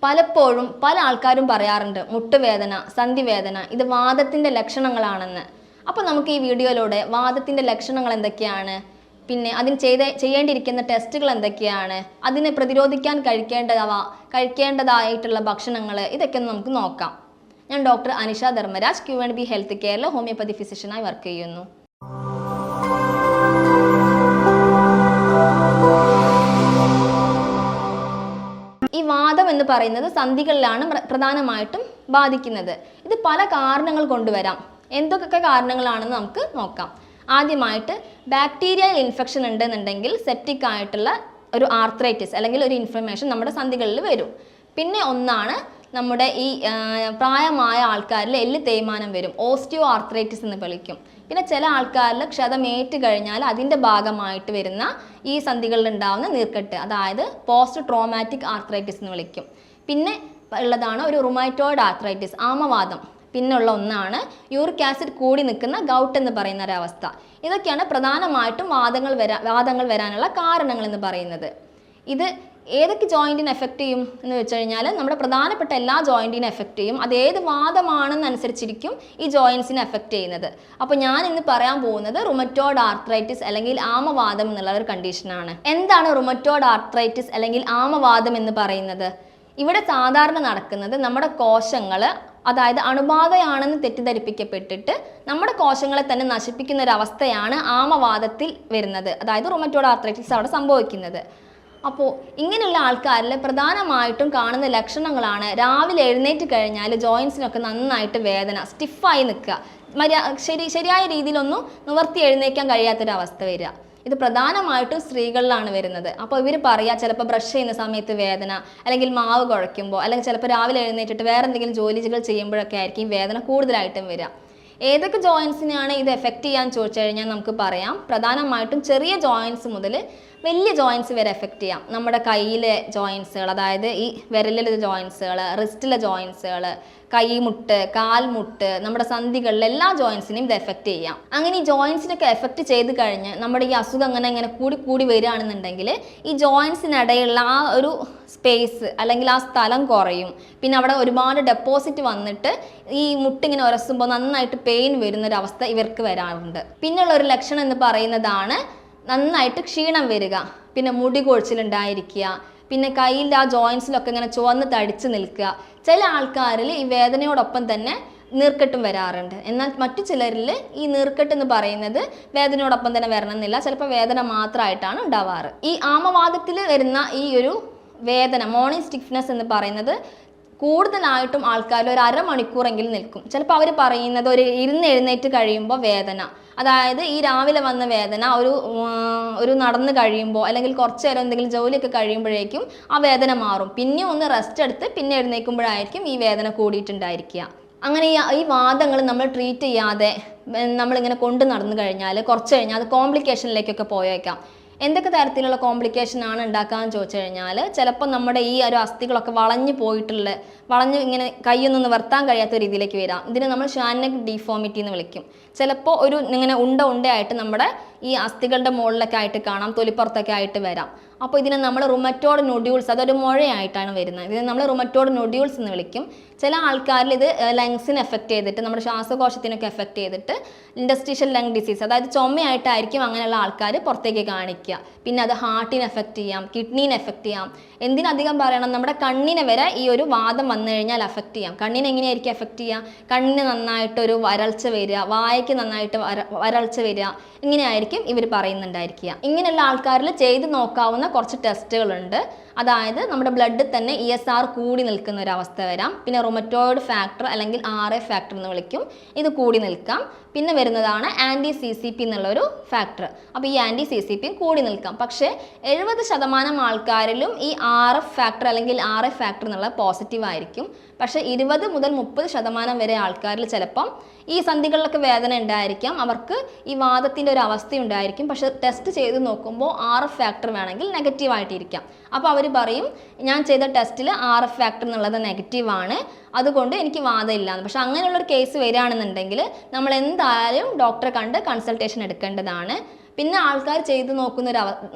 പലപ്പോഴും പല ആൾക്കാരും പറയാറുണ്ട് മുട്ടുവേദന, സന്ധിവേദന ഇത് വാദത്തിൻ്റെ ലക്ഷണങ്ങളാണെന്ന്. അപ്പോൾ നമുക്ക് ഈ വീഡിയോയിലൂടെ വാദത്തിൻ്റെ ലക്ഷണങ്ങൾ എന്തൊക്കെയാണ്, പിന്നെ അതിന് ചെയ്യേണ്ടിയിരിക്കുന്ന ടെസ്റ്റുകൾ എന്തൊക്കെയാണ്, അതിനെ പ്രതിരോധിക്കാൻ കഴിക്കേണ്ടതായിട്ടുള്ള ഭക്ഷണങ്ങൾ, ഇതൊക്കെ നമുക്ക് നോക്കാം. ഞാൻ doctor Anisha Dharmaraj, Q&B health കെയറിൽ ഹോമിയോപ്പതി ഫിസിഷ്യനായി വർക്ക് ചെയ്യുന്നു. ഈ വാദം എന്ന് പറയുന്നത് സന്ധികളിലാണ് പ്രധാനമായിട്ടും ബാധിക്കുന്നത്. ഇത് പല കാരണങ്ങൾ കൊണ്ടുവരാം. എന്തൊക്കെ കാരണങ്ങളാണെന്ന് നമുക്ക് നോക്കാം. ആദ്യമായിട്ട് ബാക്ടീരിയൽ ഇൻഫെക്ഷൻ ഉണ്ടെന്നുണ്ടെങ്കിൽ സെപ്റ്റിക് ആയിട്ടുള്ള ഒരു ആർത്രൈറ്റിസ് അല്ലെങ്കിൽ ഒരു ഇൻഫ്ലമേഷൻ നമ്മുടെ സന്ധികളിൽ വരും. പിന്നെ ഒന്നാണ് നമ്മുടെ ഈ പ്രായമായ ആൾക്കാരിൽ എല്ല് തേയ്മാനം വരും, ഓസ്റ്റിയോ ആർത്രൈറ്റിസ് എന്ന് വിളിക്കും. പിന്നെ ചില ആൾക്കാരിൽ ക്ഷതമേറ്റ് കഴിഞ്ഞാൽ അതിൻ്റെ ഭാഗമായിട്ട് വരുന്ന ഈ സന്ധികളിൽ ഉണ്ടാകുന്ന നീർക്കെട്ട്, അതായത് പോസ്റ്റ് ട്രോമാറ്റിക് ആർത്രൈറ്റിസ് എന്ന് വിളിക്കും. പിന്നെ ഉള്ളതാണ് ഒരു റുമറ്റോയിഡ് ആർത്രൈറ്റിസ്, ആമവാദം. പിന്നുള്ള ഒന്നാണ് യൂറിക് ആസിഡ് കൂടി നിൽക്കുന്ന ഗൗട്ട് എന്ന് പറയുന്ന ഒരവസ്ഥ. ഇതൊക്കെയാണ് പ്രധാനമായിട്ടും വാദങ്ങൾ വരാനുള്ള കാരണങ്ങൾ എന്ന് പറയുന്നത്. ഇത് ഏതൊക്കെ ജോയിൻറ്റിനെ എഫക്റ്റ് ചെയ്യും എന്ന് വെച്ച് കഴിഞ്ഞാൽ നമ്മുടെ പ്രധാനപ്പെട്ട എല്ലാ ജോയിൻറ്റിനെ എഫക്റ്റ് ചെയ്യും. അത് ഏത് വാദമാണെന്നനുസരിച്ചിരിക്കും ഈ ജോയിൻസിനെ എഫക്റ്റ് ചെയ്യുന്നത്. അപ്പോൾ ഞാൻ ഇന്ന് പറയാൻ പോകുന്നത് റുമറ്റോയിഡ് ആർത്രൈറ്റിസ് അല്ലെങ്കിൽ ആമവാദം എന്നുള്ള ഒരു കണ്ടീഷനാണ്. എന്താണ് റുമറ്റോയിഡ് ആർത്രൈറ്റിസ് അല്ലെങ്കിൽ ആമവാദം എന്ന് പറയുന്നത്? ഇവിടെ സാധാരണ നടക്കുന്നത് നമ്മുടെ കോശങ്ങൾ, അതായത് അണുബാധയാണെന്ന് തെറ്റിദ്ധരിപ്പിക്കപ്പെട്ടിട്ട് നമ്മുടെ കോശങ്ങളെ തന്നെ നശിപ്പിക്കുന്ന ഒരു അവസ്ഥയാണ് ആമവാദത്തിൽ വരുന്നത്, അതായത് റുമറ്റോയിഡ് ആർത്രൈറ്റിസ് അവിടെ സംഭവിക്കുന്നത്. അപ്പോൾ ഇങ്ങനെയുള്ള ആൾക്കാരിൽ പ്രധാനമായിട്ടും കാണുന്ന ലക്ഷണങ്ങളാണ് രാവിലെ എഴുന്നേറ്റ് കഴിഞ്ഞാൽ ജോയിൻസിനൊക്കെ നന്നായിട്ട് വേദന, സ്റ്റിഫായി നിൽക്കുക, ശരിയായ രീതിയിലൊന്നും നിവർത്തി എഴുന്നേക്കാൻ കഴിയാത്തൊരവസ്ഥ വരിക. ഇത് പ്രധാനമായിട്ടും സ്ത്രീകളിലാണ് വരുന്നത്. അപ്പോൾ ഇവർ പറയുക ചിലപ്പോൾ ബ്രഷ് ചെയ്യുന്ന സമയത്ത് വേദന, അല്ലെങ്കിൽ മാവ് കുഴയ്ക്കുമ്പോൾ, അല്ലെങ്കിൽ ചിലപ്പോൾ രാവിലെ എഴുന്നേറ്റിട്ട് വേറെ എന്തെങ്കിലും ജോലികൾ ചെയ്യുമ്പോഴൊക്കെ ആയിരിക്കും വേദന കൂടുതലായിട്ടും വരിക. ഏതൊക്കെ ജോയിൻസിനെയാണ് ഇത് എഫക്റ്റ് ചെയ്യാൻ ചോദിച്ചു കഴിഞ്ഞാൽ നമുക്ക് പറയാം, പ്രധാനമായിട്ടും ചെറിയ ജോയിൻസ് മുതൽ വലിയ ജോയിൻസ് വരെ എഫക്റ്റ് ചെയ്യാം. നമ്മുടെ കയ്യിലെ ജോയിൻസുകൾ, അതായത് ഈ വിരലിലെ ജോയിൻസുകൾ, റിസ്റ്റിലെ ജോയിൻസുകൾ, കൈമുട്ട്, കാൽമുട്ട്, നമ്മുടെ സന്ധികളിലെ എല്ലാ ജോയിൻസിനെയും ഇത് എഫക്റ്റ് ചെയ്യാം. അങ്ങനെ ഈ ജോയിൻസിനൊക്കെ എഫക്റ്റ് ചെയ്ത് കഴിഞ്ഞ് നമ്മുടെ ഈ അസുഖം അങ്ങനെ കൂടി വരികയാണെന്നുണ്ടെങ്കിൽ ഈ ജോയിൻസിനിടയിലുള്ള ആ ഒരു സ്പേസ് അല്ലെങ്കിൽ ആ സ്ഥലം കുറയും. പിന്നെ അവിടെ ഒരുപാട് ഡെപ്പോസിറ്റ് വന്നിട്ട് ഈ മുട്ടിങ്ങനെ ഉരസുമ്പോൾ നന്നായിട്ട് പെയിൻ വരുന്നൊരവസ്ഥ ഇവർക്ക് വരാറുണ്ട്. പിന്നെയുള്ള ഒരു ലക്ഷണം എന്ന് പറയുന്നതാണ് നന്നായിട്ട് ക്ഷീണം വരിക, പിന്നെ മുടി കൊഴിച്ചിലുണ്ടായിരിക്കുക, പിന്നെ കയ്യിൻ്റെ ആ ജോയിൻസിലൊക്കെ ഇങ്ങനെ ചുവന്ന് തടിച്ച് നിൽക്കുക. ചില ആൾക്കാരിൽ ഈ വേദനയോടൊപ്പം തന്നെ നീർക്കെട്ടും വരാറുണ്ട്. എന്നാൽ മറ്റു ചിലരിൽ ഈ നീർക്കെട്ട് എന്ന് പറയുന്നത് വേദനയോടൊപ്പം തന്നെ വരണമെന്നില്ല, ചിലപ്പോൾ വേദന മാത്രമായിട്ടാണ് ഉണ്ടാവാറ്. ഈ ആമവാദത്തിൽ വരുന്ന ഈ ഒരു വേദന, മോർണിംഗ് സ്റ്റിഫ്നെസ് എന്ന് പറയുന്നത് കൂടുതലായിട്ടും ആൾക്കാർ ഒരു അരമണിക്കൂറെങ്കിലും നിൽക്കും. ചിലപ്പോൾ അവർ പറയുന്നത് ഒരു എഴുന്നേറ്റ് കഴിയുമ്പോൾ വേദന, അതായത് ഈ രാവിലെ വന്ന വേദന ഒരു നടന്ന് കഴിയുമ്പോൾ അല്ലെങ്കിൽ കുറച്ച് നേരം എന്തെങ്കിലും ജോലിയൊക്കെ കഴിയുമ്പോഴേക്കും ആ വേദന മാറും. പിന്നെ ഒന്ന് റെസ്റ്റ് എടുത്ത് പിന്നെ എഴുന്നേൽക്കുമ്പോഴായിരിക്കും ഈ വേദന കൂടിയിട്ടുണ്ടായിരിക്കുക. അങ്ങനെ ഈ വാദങ്ങൾ നമ്മൾ ട്രീറ്റ് ചെയ്യാതെ നമ്മളിങ്ങനെ കൊണ്ട് നടന്നു കഴിഞ്ഞാൽ കുറച്ച് കഴിഞ്ഞാൽ അത് കോംപ്ലിക്കേഷനിലേക്കൊക്കെ പോയേക്കാം. എന്തൊക്കെ തരത്തിലുള്ള കോംപ്ലിക്കേഷൻ ആണ് ഉണ്ടാക്കാമെന്ന് ചോദിച്ചു കഴിഞ്ഞാൽ, ചിലപ്പോൾ നമ്മുടെ ഈ ഒരു അസ്ഥികളൊക്കെ വളഞ്ഞ് ഇങ്ങനെ കൈയൊന്നും നിവർത്താൻ കഴിയാത്ത രീതിയിലേക്ക് വരാം. ഇതിനെ നമ്മൾ ഷാനക് ഡിഫോമിറ്റി എന്ന് വിളിക്കും. ചിലപ്പോൾ ഇങ്ങനെ ഉണ്ടയായിട്ട് നമ്മുടെ ഈ അസ്ഥികളുടെ മുകളിലൊക്കെ ആയിട്ട് കാണാം, തൊലിപ്പുറത്തൊക്കെ ആയിട്ട് വരാം. അപ്പോൾ ഇതിനെ നമ്മൾ റുമറ്റോയിഡ് നൊഡ്യൂൾസ്, അതൊരു മുഴയായിട്ടാണ് വരുന്നത്, ഇതിനെ നമ്മൾ റുമറ്റോയിഡ് നൊഡ്യൂൾസ് എന്ന് വിളിക്കും. ചില ആൾക്കാരിൽ ഇത് ലങ്സിനെ എഫക്റ്റ് ചെയ്തിട്ട് നമ്മുടെ ശ്വാസകോശത്തിനൊക്കെ എഫക്റ്റ് ചെയ്തിട്ട് ഇൻഡസ്ട്രീഷ്യൽ ലങ് ഡിസീസ്, അതായത് ചുമയായിട്ടായിരിക്കും അങ്ങനെയുള്ള ആൾക്കാർ പുറത്തേക്ക് കാണിക്കുക. പിന്നെ അത് ഹാർട്ടിനെ എഫക്റ്റ് ചെയ്യാം, കിഡ്നീനെ എഫക്റ്റ് ചെയ്യാം. എന്തിനധികം പറയണം, നമ്മുടെ കണ്ണിനെ വരെ ഈ ഒരു വാദം വന്നു കഴിഞ്ഞാൽ എഫക്റ്റ് ചെയ്യാം. കണ്ണിനെ എങ്ങനെയായിരിക്കും എഫക്റ്റ് ചെയ്യുക? കണ്ണിന് നന്നായിട്ടൊരു വരൾച്ച വരിക, വായയ്ക്ക് നന്നായിട്ട് വരൾച്ച വരിക, ഇങ്ങനെയായിരിക്കും ഇവർ പറയുന്നുണ്ടായിരിക്കുക. ഇങ്ങനെയുള്ള ആൾക്കാരിൽ ചെയ്ത് നോക്കാവുന്ന കുറച്ച് ടെസ്റ്റുകളുണ്ട്. അതായത് നമ്മുടെ ബ്ലഡിൽ തന്നെ ESR കൂടി നിൽക്കുന്ന ഒരു അവസ്ഥ വരാം. പിന്നെ റുമറ്റോയിഡ് ഫാക്ടർ അല്ലെങ്കിൽ RA ഫാക്ടർ എന്ന് വിളിക്കും, ഇത് കൂടി നിൽക്കാം. പിന്നെ വരുന്നതാണ് ആൻറ്റി-CCP എന്നുള്ളൊരു ഫാക്ടർ. അപ്പോൾ ഈ ആൻറ്റി-CCP കൂടി നിൽക്കാം. പക്ഷേ 70% ആൾക്കാരിലും ഈ RF ഫാക്ടർ അല്ലെങ്കിൽ RA ഫാക്ടർ എന്നുള്ളത് പോസിറ്റീവ് ആയിരിക്കും. പക്ഷേ 20 മുതൽ 30% വരെ ആൾക്കാരിൽ ചിലപ്പം ഈ സന്ധികളിലൊക്കെ വേദന ഉണ്ടായിരിക്കാം, അവർക്ക് ഈ വാദത്തിൻ്റെ ഒരു അവസ്ഥ ഉണ്ടായിരിക്കും. പക്ഷേ ടെസ്റ്റ് ചെയ്ത് നോക്കുമ്പോൾ RF ഫാക്ടർ വേണമെങ്കിൽ നെഗറ്റീവായിട്ടിരിക്കാം. അപ്പോൾ അവർ പറയും ഞാൻ ചെയ്ത ടെസ്റ്റിൽ RF ഫാക്ടർ എന്നുള്ളത് നെഗറ്റീവാണ്, അതുകൊണ്ട് എനിക്ക് വാദമില്ലാന്ന്. പക്ഷെ അങ്ങനെയുള്ളൊരു കേസ് വരികയാണെന്നുണ്ടെങ്കിൽ നമ്മൾ എന്തായാലും ഡോക്ടറെ കണ്ട് കൺസൾട്ടേഷൻ എടുക്കേണ്ടതാണ്. പിന്നെ ആൾക്കാർ ചെയ്ത് നോക്കുന്ന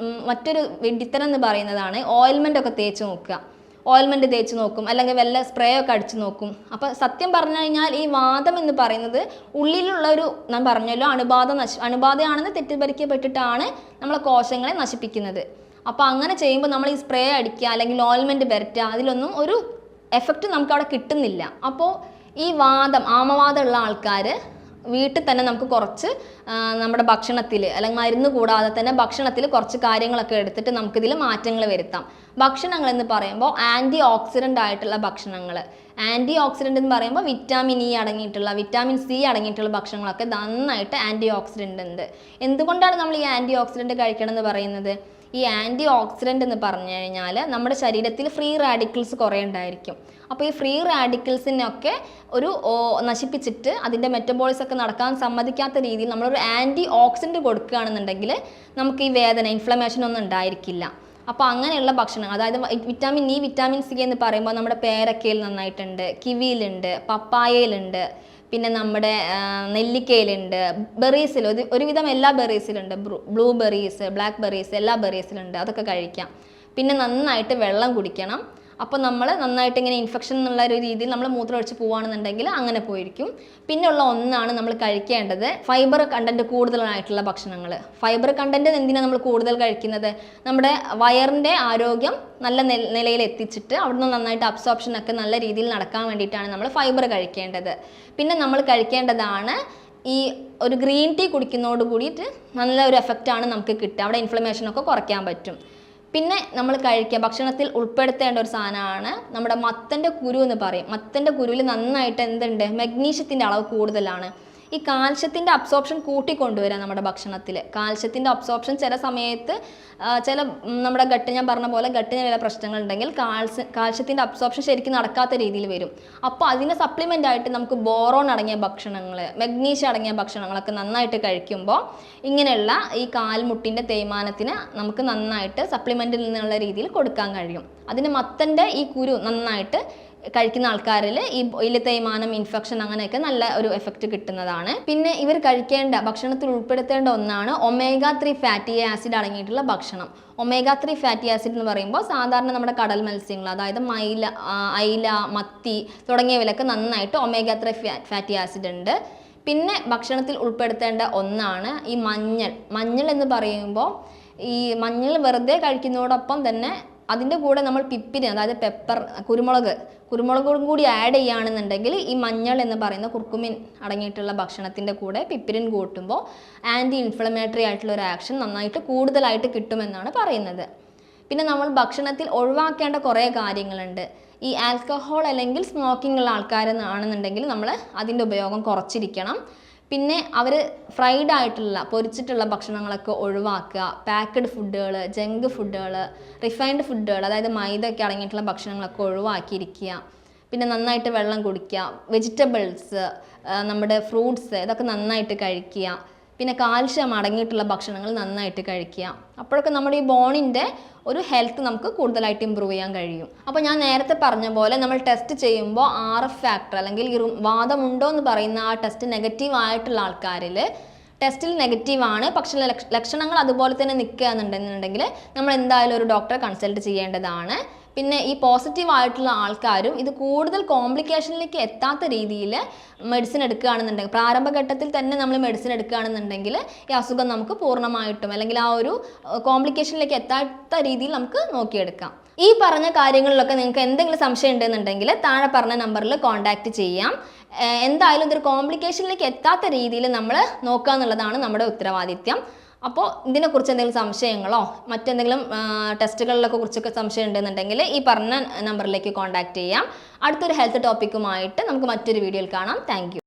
മറ്റൊരു വിഡിത്തരം എന്ന് പറയുന്നതാണ് ഓയിൽമെൻ്റ് ഒക്കെ തേച്ച് നോക്കുക. ഓയിൽമെൻറ്റ് തേച്ച് നോക്കും, അല്ലെങ്കിൽ വല്ല സ്പ്രേ ഒക്കെ അടിച്ച് നോക്കും. അപ്പോൾ സത്യം പറഞ്ഞു കഴിഞ്ഞാൽ ഈ വാദം എന്ന് പറയുന്നത് ഉള്ളിലുള്ള ഒരു, ഞാൻ പറഞ്ഞല്ലോ, അണുബാധയാണെന്ന് തെറ്റിദ്ധരിക്കപ്പെട്ടിട്ടാണ് നമ്മളെ കോശങ്ങളെ നശിപ്പിക്കുന്നത്. അപ്പോൾ അങ്ങനെ ചെയ്യുമ്പോൾ നമ്മൾ ഈ സ്പ്രേ അടിക്കുക അല്ലെങ്കിൽ ഓയിൽമെൻറ്റ് പുരട്ടുക, അതിലൊന്നും ഒരു എഫക്റ്റ് നമുക്ക് അവിടെ കിട്ടുന്നില്ല. അപ്പോൾ ഈ ആമവാദം ഉള്ള ആൾക്കാർ വീട്ടിൽ തന്നെ നമുക്ക് കുറച്ച് നമ്മുടെ ഭക്ഷണത്തിൽ അല്ലെങ്കിൽ മരുന്ന് കൂടാതെ തന്നെ ഭക്ഷണത്തിൽ കുറച്ച് കാര്യങ്ങളൊക്കെ എടുത്തിട്ട് നമുക്കിതിൽ മാറ്റങ്ങൾ വരുത്താം. ഭക്ഷണങ്ങൾ എന്ന് പറയുമ്പോൾ ആൻറ്റി ഓക്സിഡൻ്റ് ആയിട്ടുള്ള ഭക്ഷണങ്ങൾ. ആൻറ്റി ഓക്സിഡൻ്റ് എന്ന് പറയുമ്പോൾ വിറ്റാമിൻ ഇ അടങ്ങിയിട്ടുള്ള, വിറ്റാമിൻ സി അടങ്ങിയിട്ടുള്ള ഭക്ഷണങ്ങളൊക്കെ നന്നായിട്ട് ആൻറ്റി ഓക്സിഡൻ്റ് ഉണ്ട്. എന്തുകൊണ്ടാണ് നമ്മൾ ഈ ആൻറ്റി ഓക്സിഡൻ്റ് കഴിക്കണം എന്ന് പറയുന്നത്? ഈ ആൻറ്റി ഓക്സിഡൻ്റ് എന്ന് പറഞ്ഞു കഴിഞ്ഞാൽ നമ്മുടെ ശരീരത്തിൽ ഫ്രീ റാഡിക്കൽസ് കുറേ ഉണ്ടായിരിക്കും. അപ്പോൾ ഈ ഫ്രീ റാഡിക്കൽസിനൊക്കെ നശിപ്പിച്ചിട്ട് അതിൻ്റെ മെറ്റബോളിസം ഒക്കെ നടക്കാൻ സമ്മതിക്കാത്ത രീതിയിൽ നമ്മളൊരു ആൻറ്റി ഓക്സിഡൻറ്റ് കൊടുക്കുകയാണെന്നുണ്ടെങ്കിൽ നമുക്ക് ഈ വേദന, ഇൻഫ്ലമേഷൻ ഒന്നും ഉണ്ടായിരിക്കില്ല. അപ്പോൾ അങ്ങനെയുള്ള ഭക്ഷണം, അതായത് വിറ്റാമിൻ ഇ, വിറ്റാമിൻ സി എന്ന് പറയുമ്പോൾ നമ്മുടെ പേരക്കയിൽ നന്നായിട്ടുണ്ട്, കിവിയിലുണ്ട്, പപ്പായയിലുണ്ട്, പിന്നെ നമ്മുടെ നെല്ലിക്കയിലുണ്ട്, ബെറീസിൽ ഒരുവിധം എല്ലാ ബെറീസിലുണ്ട്, ബ്ലൂബെറീസ്, ബ്ലാക്ക് ബെറീസ്, എല്ലാ ബെറീസിലുണ്ട്. അതൊക്കെ കഴിക്കാം. പിന്നെ നന്നായിട്ട് വെള്ളം കുടിക്കണം. അപ്പോൾ നമ്മൾ നന്നായിട്ട് ഇങ്ങനെ ഇൻഫെക്ഷൻ എന്നുള്ള ഒരു രീതിയിൽ നമ്മൾ മൂത്രം ഒഴിച്ച് പോവുകയാണെന്നുണ്ടെങ്കിൽ അങ്ങനെ പോയിരിക്കും. പിന്നെയുള്ള ഒന്നാണ് നമ്മൾ കഴിക്കേണ്ടത് ഫൈബർ കണ്ടൻറ്റ് കൂടുതലായിട്ടുള്ള ഭക്ഷണങ്ങൾ. ഫൈബർ കണ്ടൻറ്റ് എന്തിനാണ് നമ്മൾ കൂടുതൽ കഴിക്കുന്നത്? നമ്മുടെ വയറിൻ്റെ ആരോഗ്യം നല്ല നിലയിൽ എത്തിച്ചിട്ട് അവിടുന്ന് നന്നായിട്ട് അബ്സോർപ്ഷനൊക്കെ നല്ല രീതിയിൽ നടക്കാൻ വേണ്ടിയിട്ടാണ് നമ്മൾ ഫൈബർ കഴിക്കേണ്ടത്. പിന്നെ നമ്മൾ കഴിക്കേണ്ടതാണ് ഈ ഒരു ഗ്രീൻ ടീ കുടിക്കുന്നതോട് കൂടിയിട്ട് നല്ല ഒരു എഫക്റ്റാണ് നമുക്ക് കിട്ടുക. അവിടെ ഇൻഫ്ലമേഷനൊക്കെ കുറയ്ക്കാൻ പറ്റും. പിന്നെ നമ്മൾ ഭക്ഷണത്തിൽ ഉൾപ്പെടുത്തേണ്ട ഒരു സാധനമാണ് നമ്മുടെ മത്തൻ്റെ കുരു എന്ന് പറയും. മത്തൻ്റെ കുരുവിൽ നന്നായിട്ട് എന്തുണ്ട്? മഗ്നീഷ്യത്തിൻ്റെ അളവ് കൂടുതലാണ്. ഈ കാൽഷ്യത്തിൻ്റെ അബ്സോർപ്ഷൻ കൂട്ടിക്കൊണ്ടുവരാം നമ്മുടെ ഭക്ഷണത്തിൽ. കാൽഷ്യത്തിൻ്റെ അബ്സോർപ്ഷൻ ചില സമയത്ത് നമ്മുടെ ഞാൻ പറഞ്ഞ പോലെ ഗട്ടിന് ചില പ്രശ്നങ്ങളുണ്ടെങ്കിൽ കാൽഷ്യത്തിൻ്റെ അബ്സോർപ്ഷൻ ശരിക്കും നടക്കാത്ത രീതിയിൽ വരും. അപ്പോൾ അതിന് സപ്ലിമെൻ്റ് ആയിട്ട് നമുക്ക് ബോറോൺ അടങ്ങിയ ഭക്ഷണങ്ങൾ, മഗ്നീഷ്യം അടങ്ങിയ ഭക്ഷണങ്ങളൊക്കെ നന്നായിട്ട് കഴിക്കുമ്പോൾ ഇങ്ങനെയുള്ള ഈ കാൽമുട്ടിൻ്റെ തേയ്മാനത്തിന് നമുക്ക് നന്നായിട്ട് സപ്ലിമെൻറ്റിൽ നിന്നുള്ള രീതിയിൽ കൊടുക്കാൻ കഴിയും. അതിന് മത്തൻ്റെ ഈ കുരു നന്നായിട്ട് കഴിക്കുന്ന ആൾക്കാരിൽ ഈ തേയ്മാനം, ഇൻഫെക്ഷൻ അങ്ങനെയൊക്കെ നല്ല ഒരു എഫക്റ്റ് കിട്ടുന്നതാണ്. പിന്നെ ഇവർ ഭക്ഷണത്തിൽ ഉൾപ്പെടുത്തേണ്ട ഒന്നാണ് omega-3 ഫാറ്റി ആസിഡ് അടങ്ങിയിട്ടുള്ള ഭക്ഷണം. omega-3 ഫാറ്റി ആസിഡ് എന്ന് പറയുമ്പോൾ സാധാരണ നമ്മുടെ കടൽ മത്സ്യങ്ങൾ, അതായത് അയില, മത്തി തുടങ്ങിയവയിലൊക്കെ നന്നായിട്ട് omega-3 ഫാറ്റി ആസിഡ് ഉണ്ട്. പിന്നെ ഭക്ഷണത്തിൽ ഉൾപ്പെടുത്തേണ്ട ഒന്നാണ് ഈ മഞ്ഞൾ എന്ന് പറയുമ്പോൾ ഈ മഞ്ഞൾ വെറുതെ കഴിക്കുന്നതോടൊപ്പം തന്നെ അതിൻ്റെ കൂടെ നമ്മൾ പിപ്പിന്, അതായത് പെപ്പർ, കുരുമുളകും കൂടി ആഡ് ചെയ്യുകയാണെന്നുണ്ടെങ്കിൽ ഈ മഞ്ഞൾ എന്ന് പറയുന്ന കുർക്കുമിൻ അടങ്ങിയിട്ടുള്ള ഭക്ഷണത്തിൻ്റെ കൂടെ പിപ്പിരിൻ കൂട്ടുമ്പോൾ ആൻറ്റി ഇൻഫ്ലമേറ്ററി ആയിട്ടുള്ള ഒരു ആക്ഷൻ നന്നായിട്ട് കൂടുതലായിട്ട് കിട്ടുമെന്നാണ് പറയുന്നത്. പിന്നെ നമ്മൾ ഭക്ഷണത്തിൽ ഒഴിവാക്കേണ്ട കുറേ കാര്യങ്ങളുണ്ട്. ഈ ആൽക്കഹോൾ അല്ലെങ്കിൽ സ്മോക്കിംഗ് ഉള്ള ആൾക്കാരെന്നാണെന്നുണ്ടെങ്കിൽ നമ്മൾ അതിൻ്റെ ഉപയോഗം കുറച്ചിരിക്കണം. പിന്നെ അവർ ഫ്രൈഡ് ആയിട്ടുള്ള, പൊരിച്ചിട്ടുള്ള ഭക്ഷണങ്ങളൊക്കെ ഒഴിവാക്കുക. പാക്ക്ഡ് ഫുഡുകൾ, ജങ്ക് ഫുഡുകൾ, റിഫൈൻഡ് ഫുഡുകൾ, അതായത് മൈദയൊക്കെ അടങ്ങിയിട്ടുള്ള ഭക്ഷണങ്ങളൊക്കെ ഒഴിവാക്കിയിരിക്കുക. പിന്നെ നന്നായിട്ട് വെള്ളം കുടിക്കുക. വെജിറ്റബിൾസ്, നമ്മുടെ ഫ്രൂട്ട്സ് ഇതൊക്കെ നന്നായിട്ട് കഴിക്കുക. പിന്നെ കാൽഷ്യം അടങ്ങിയിട്ടുള്ള ഭക്ഷണങ്ങൾ നന്നായിട്ട് കഴിക്കുക. അപ്പോഴൊക്കെ നമ്മുടെ ഈ ബോണിൻ്റെ ഒരു ഹെൽത്ത് നമുക്ക് കൂടുതലായിട്ട് ഇമ്പ്രൂവ് ചെയ്യാൻ കഴിയും. അപ്പോൾ ഞാൻ നേരത്തെ പറഞ്ഞ പോലെ നമ്മൾ ടെസ്റ്റ് ചെയ്യുമ്പോൾ RF ഫാക്ടർ അല്ലെങ്കിൽ വാദമുണ്ടോ എന്ന് പറയുന്ന ആ ടെസ്റ്റ് നെഗറ്റീവ് ആയിട്ടുള്ള ആൾക്കാരിൽ ടെസ്റ്റിൽ നെഗറ്റീവാണ്, പക്ഷേ ലക്ഷണങ്ങൾ അതുപോലെ തന്നെ നിൽക്കുക എന്നുണ്ടെന്നുണ്ടെങ്കിൽ നമ്മൾ എന്തായാലും ഒരു ഡോക്ടറെ കൺസൾട്ട് ചെയ്യേണ്ടതാണ്. പിന്നെ ഈ പോസിറ്റീവ് ആയിട്ടുള്ള ആൾക്കാരും ഇത് കൂടുതൽ കോംപ്ലിക്കേഷനിലേക്ക് എത്താത്ത രീതിയിൽ മെഡിസിൻ എടുക്കുകയാണെന്നുണ്ടെങ്കിൽ, പ്രാരംഭഘട്ടത്തിൽ തന്നെ നമ്മൾ മെഡിസിൻ എടുക്കുകയാണെന്നുണ്ടെങ്കിൽ ഈ അസുഖം നമുക്ക് പൂർണ്ണമായിട്ടും അല്ലെങ്കിൽ ആ ഒരു കോംപ്ലിക്കേഷനിലേക്ക് എത്താത്ത രീതിയിൽ നമുക്ക് നോക്കിയെടുക്കാം. ഈ പറഞ്ഞ കാര്യങ്ങളിലൊക്കെ നിങ്ങൾക്ക് എന്തെങ്കിലും സംശയം ഉണ്ടെന്നുണ്ടെങ്കിൽ താഴെ പറഞ്ഞ നമ്പറിൽ കോൺടാക്റ്റ് ചെയ്യാം. എന്തായാലും ഇതൊരു കോംപ്ലിക്കേഷനിലേക്ക് എത്താത്ത രീതിയിൽ നമ്മൾ നോക്കുക എന്നുള്ളതാണ് നമ്മുടെ ഉത്തരവാദിത്യം. അപ്പോൾ ഇതിനെക്കുറിച്ച് എന്തെങ്കിലും സംശയങ്ങളോ മറ്റെന്തെങ്കിലും ടെസ്റ്റുകളിലൊക്കെ കുറിച്ചൊക്കെ സംശയം ഉണ്ടെന്നുണ്ടെങ്കിൽ ഈ പറഞ്ഞ നമ്പറിലേക്ക് കോൺടാക്റ്റ് ചെയ്യാം. അടുത്തൊരു ഹെൽത്ത് ടോപ്പിക്കുമായിട്ട് നമുക്ക് മറ്റൊരു വീഡിയോയിൽ കാണാം. താങ്ക്